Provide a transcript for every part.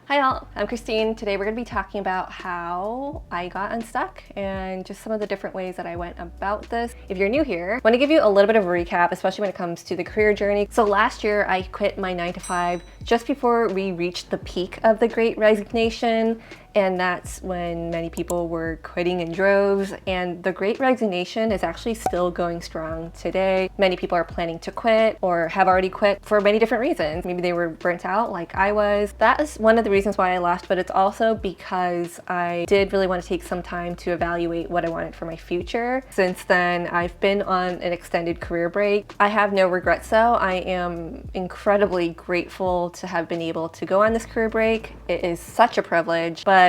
Hi all, I'm Christine. Today we're going to be talking about how I got unstuck and just some of the different ways that I went about this. If you're new here, I want to give you a little bit of a recap, especially when it comes to the career journey. So last year I quit my 9-to-5 just before we reached the peak of the Great Resignation. And that's when many people were quitting in droves. And the Great Resignation is actually still going strong today. Many people are planning to quit or have already quit for many different reasons. Maybe they were burnt out like I was. That is one of the reasons why I left, but it's also because I did really want to take some time to evaluate what I wanted for my future. Since then, I've been on an extended career break. I have no regrets though. I am incredibly grateful to have been able to go on this career break. It is such a privilege, but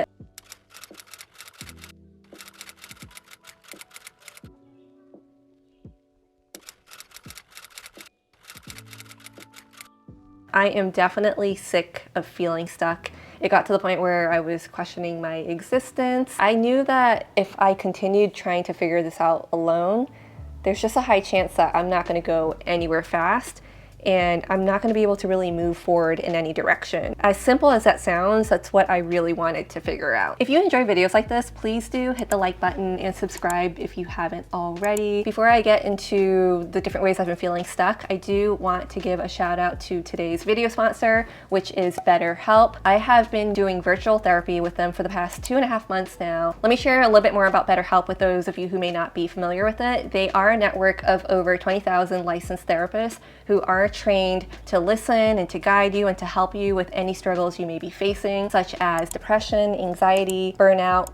I am definitely sick of feeling stuck. It got to the point where I was questioning my existence. I knew that if I continued trying to figure this out alone, there's just a high chance that I'm not going to go anywhere fast and I'm not going to be able to really move forward in any direction. As simple as that sounds, that's what I really wanted to figure out. If you enjoy videos like this, please do hit the like button and subscribe if you haven't already. Before I get into the different ways I've been feeling stuck, I do want to give a shout out to today's video sponsor, which is BetterHelp. I have been doing virtual therapy with them for the past 2.5 months now. Let me share a little bit more about BetterHelp with those of you who may not be familiar with it. They are a network of over 20,000 licensed therapists who are trained to listen and to guide you and to help you with any struggles you may be facing, such as depression, anxiety, burnout,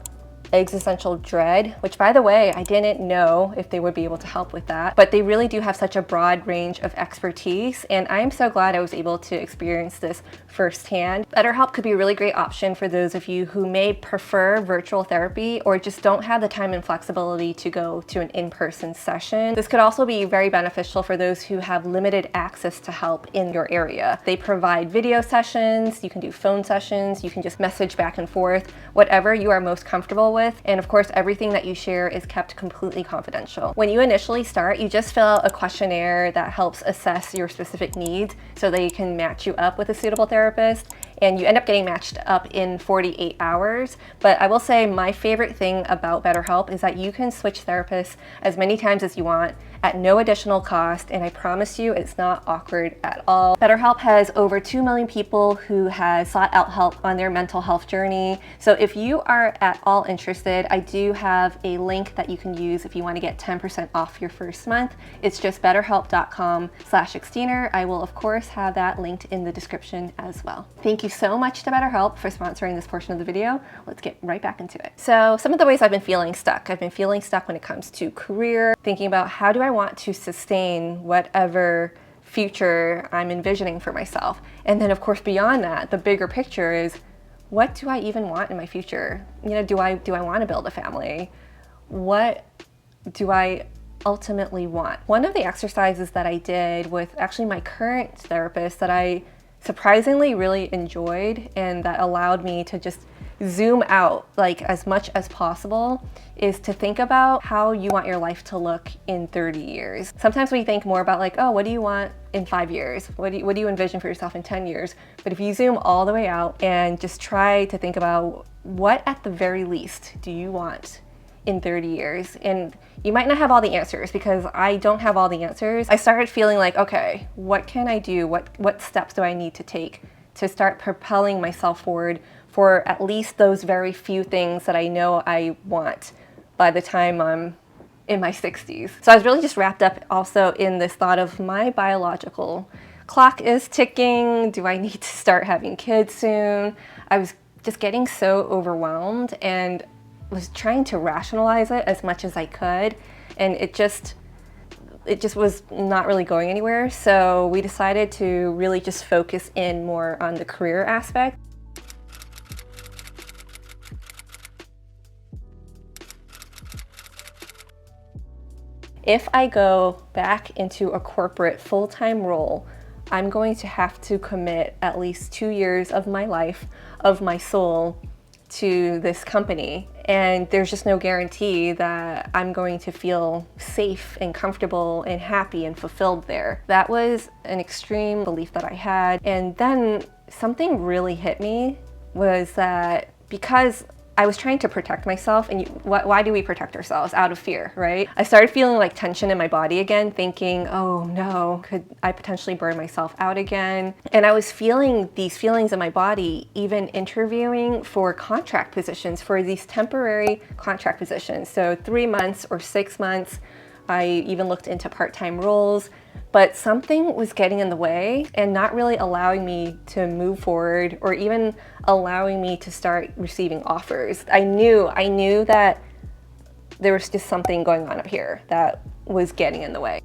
existential dread, which by the way, I didn't know if they would be able to help with that, but they really do have such a broad range of expertise, and I'm so glad I was able to experience this firsthand. BetterHelp could be a really great option for those of you who may prefer virtual therapy or just don't have the time and flexibility to go to an in-person session. This could also be very beneficial for those who have limited access to help in your area. They provide video sessions, you can do phone sessions, you can just message back and forth, whatever you are most comfortable with. And of course, everything that you share is kept completely confidential. When you initially start, you just fill out a questionnaire that helps assess your specific needs so they can match you up with a suitable therapist. And you end up getting matched up in 48 hours. But I will say my favorite thing about BetterHelp is that you can switch therapists as many times as you want at no additional cost, and I promise you it's not awkward at all. BetterHelp has over 2 million people who have sought out help on their mental health journey. So if you are at all interested, I do have a link that you can use if you want to get 10% off your first month. It's just betterhelp.com/Xteener. I will of course have that linked in the description as well. Thank you so much to BetterHelp for sponsoring this portion of the video. Let's get right back into it. So some of the ways I've been feeling stuck. I've been feeling stuck when it comes to career, thinking about how do I want to sustain whatever future I'm envisioning for myself. And then of course beyond that, the bigger picture is, what do I even want in my future? You know, do I want to build a family? What do I ultimately want? One of the exercises that I did with actually my current therapist that I surprisingly really enjoyed and that allowed me to just zoom out like as much as possible is to think about how you want your life to look in 30 years. Sometimes we think more about like, oh, what do you want in 5 years? What do you envision for yourself in 10 years? But if you zoom all the way out and just try to think about what at the very least do you want in 30 years? And you might not have all the answers because I don't have all the answers. I started feeling like, okay, what can I do? What steps do I need to take to start propelling myself forward for at least those very few things that I know I want by the time I'm in my 60s. So I was really just wrapped up also in this thought of my biological clock is ticking. Do I need to start having kids soon? I was just getting so overwhelmed and was trying to rationalize it as much as I could. And it just was not really going anywhere. So we decided to really just focus in more on the career aspect. If I go back into a corporate full-time role, I'm going to have to commit at least 2 years of my life, of my soul, to this company. And there's just no guarantee that I'm going to feel safe and comfortable and happy and fulfilled there. That was an extreme belief that I had. And then something really hit me was that because I was trying to protect myself, and why do we protect ourselves? Out of fear, right? I started feeling like tension in my body again, thinking, oh no, could I potentially burn myself out again? And I was feeling these feelings in my body, even interviewing for contract positions, for these temporary contract positions. So 3 months or 6 months. I even looked into part-time roles, but something was getting in the way and not really allowing me to move forward or even allowing me to start receiving offers. I knew that there was just something going on up here that was getting in the way.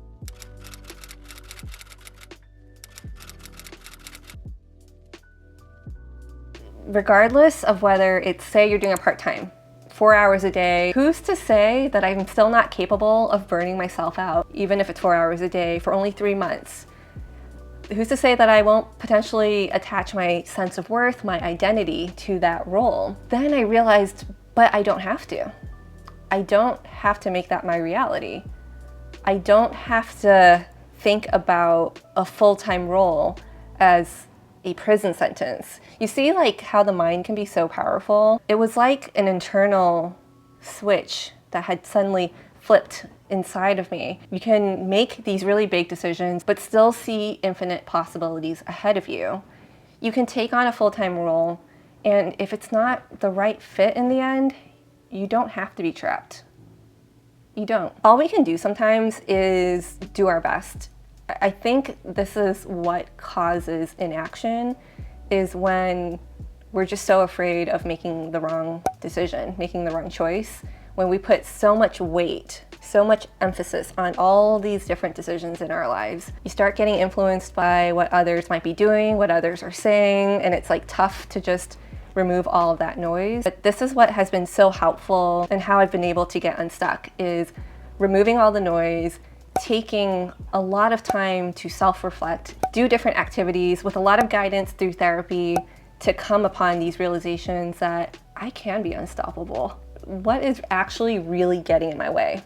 Regardless of whether it's, say you're doing a part-time, 4 hours a day, who's to say that I'm still not capable of burning myself out, even if it's 4 hours a day for only 3 months? Who's to say that I won't potentially attach my sense of worth, my identity to that role? Then I realized, but I don't have to. I don't have to make that my reality. I don't have to think about a full-time role as a prison sentence. You see like how the mind can be so powerful? It was like an internal switch that had suddenly flipped inside of me. You can make these really big decisions, but still see infinite possibilities ahead of you. You can take on a full-time role, and if it's not the right fit in the end, you don't have to be trapped. You don't. All we can do sometimes is do our best. I think this is what causes inaction, is when we're just so afraid of making the wrong decision, making the wrong choice, when we put so much weight, so much emphasis on all these different decisions in our lives. You start getting influenced by what others might be doing, what others are saying, and it's like tough to just remove all of that noise. But this is what has been so helpful and how I've been able to get unstuck, is removing all the noise, taking a lot of time to self-reflect, do different activities with a lot of guidance through therapy to come upon these realizations that I can be unstoppable. What is actually really getting in my way?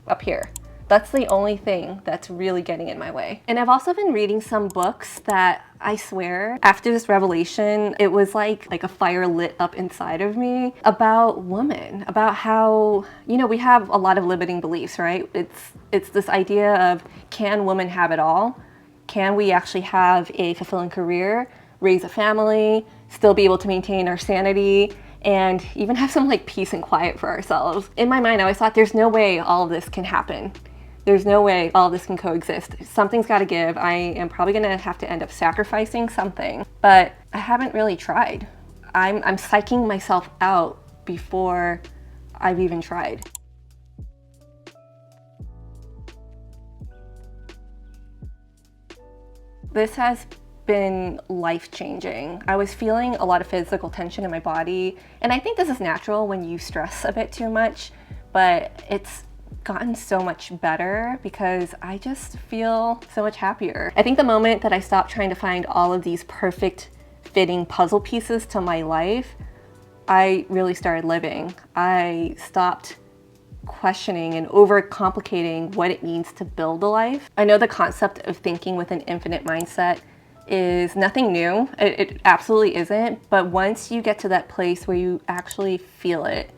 Up here. That's the only thing that's really getting in my way. And I've also been reading some books that I swear, after this revelation, it was like a fire lit up inside of me about women, about how, you know, we have a lot of limiting beliefs, right? It's this idea of, can women have it all? Can we actually have a fulfilling career, raise a family, still be able to maintain our sanity, and even have some like peace and quiet for ourselves? In my mind, I always thought there's no way all of this can happen. There's no way all of this can coexist. Something's got to give. I am probably going to have to end up sacrificing something, but I haven't really tried. I'm psyching myself out before I've even tried. This has been life-changing. I was feeling a lot of physical tension in my body, and I think this is natural when you stress a bit too much, but it's gotten so much better because I just feel so much happier. I think the moment that I stopped trying to find all of these perfect fitting puzzle pieces to my life, I really started living. I stopped questioning and overcomplicating what it means to build a life. I know the concept of thinking with an infinite mindset is nothing new. It absolutely isn't. But once you get to that place where you actually feel it,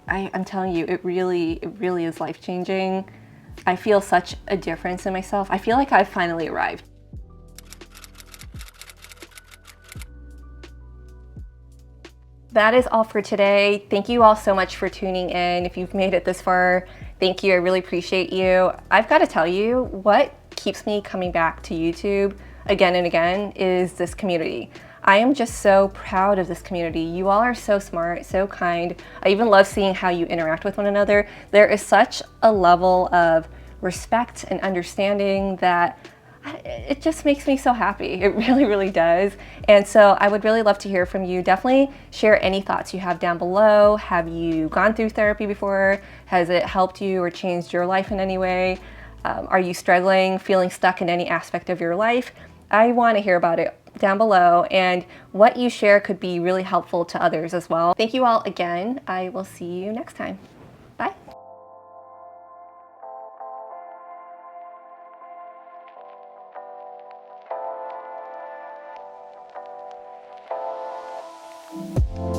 I'm telling you, it really is life-changing. I feel such a difference in myself. I feel like I've finally arrived. That is all for today. Thank you all so much for tuning in. If you've made it this far, thank you. I really appreciate you. I've got to tell you, what keeps me coming back to YouTube again and again is this community. I am just so proud of this community. You all are so smart, so kind. I even love seeing how you interact with one another. There is such a level of respect and understanding that it just makes me so happy. It really does. And so I would really love to hear from you. Definitely share any thoughts you have down below. Have you gone through therapy before? Has it helped you or changed your life in any way? Are you struggling, feeling stuck in any aspect of your life? I want to hear about it down below, and what you share could be really helpful to others as well. Thank you all again. I will see you next time. Bye. you.